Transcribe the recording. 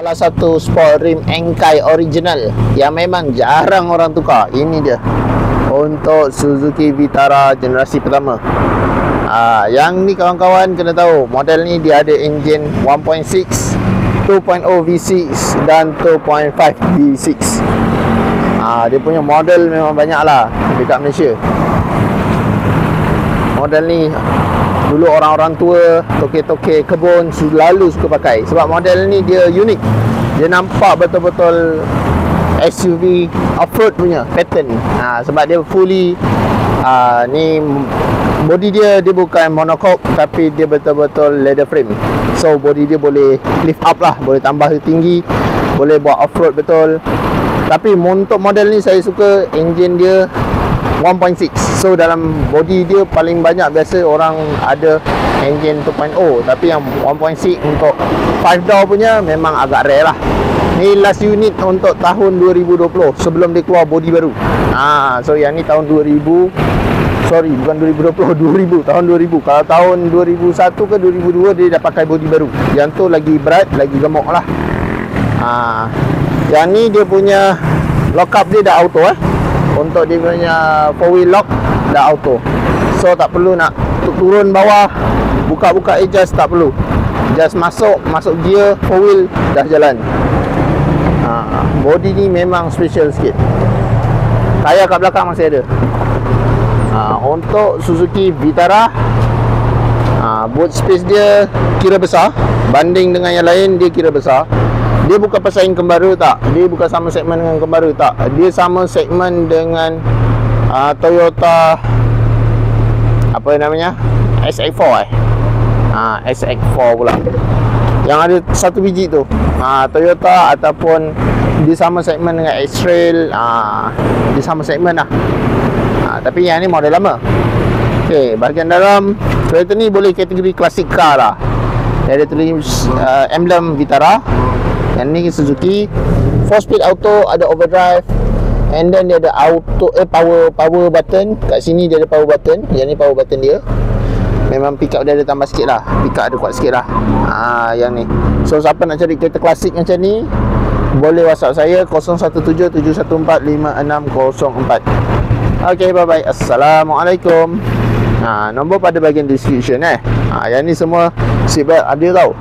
Salah satu sport rim Engkai original yang memang jarang orang tukar. Ini dia untuk Suzuki Vitara generasi pertama. Yang ni kawan-kawan kena tahu, model ni dia ada enjin 1.6, 2.0 V6 dan 2.5 V6. Dia punya model memang banyak lah dekat Malaysia. Model ni dulu orang-orang tua, toke-toke kebun selalu suka pakai. Sebab model ni dia unik. Dia nampak betul-betul SUV off-road punya pattern. Sebab dia fully ni body dia bukan monocoque, tapi dia betul-betul leather frame. So body dia boleh lift up lah, boleh tambah tinggi, boleh buat off-road betul. Tapi untuk model ni saya suka enjin dia 1.6. So dalam body dia paling banyak biasa orang ada enjin 2.0, tapi yang 1.6 untuk 5 door punya memang agak rare lah. Ni last unit untuk tahun 2020 sebelum dia keluar body baru. So yang ni tahun 2000, sorry bukan 2020, 2000, tahun 2000. Kalau tahun 2001 ke 2002 dia dah pakai body baru. Yang tu lagi berat, lagi gemuk lah. Yang ni dia punya lock up dia dah auto Untuk dia punya 4-wheel lock dah auto. So tak perlu nak turun bawah, buka-buka adjust, tak perlu. Just masuk gear 4-wheel dah jalan. Body ni memang special sikit. Tayar kat belakang masih ada. Untuk Suzuki Vitara, boot space dia kira besar. Banding dengan yang lain dia kira besar. Dia bukan pesaing Kembaru tak. Dia bukan sama segmen dengan Kembaru tak. Dia sama segmen dengan Toyota apa namanya, SX4 SX4 pula. Yang ada satu biji tu Toyota, ataupun dia sama segmen dengan X-Trail. Dia sama segmen lah. Tapi yang ni model lama. Okay, bahagian dalam kereta ni boleh kategori klasik car lah. Dia ada tulis emblem Vitara. Yang ni Suzuki 4-speed auto, ada overdrive, and then dia ada auto power button. Kat sini dia ada power button. Yang ni power button dia. Memang pick up dia ada tambah sikit lah. Pick up ada kuat sikit lah. Yang ni. So siapa nak cari kereta klasik macam ni, boleh WhatsApp saya 0177145604. Okay, bye bye. Assalamualaikum. Nombor pada bahagian description Yang ni semua seatbelt ada tau.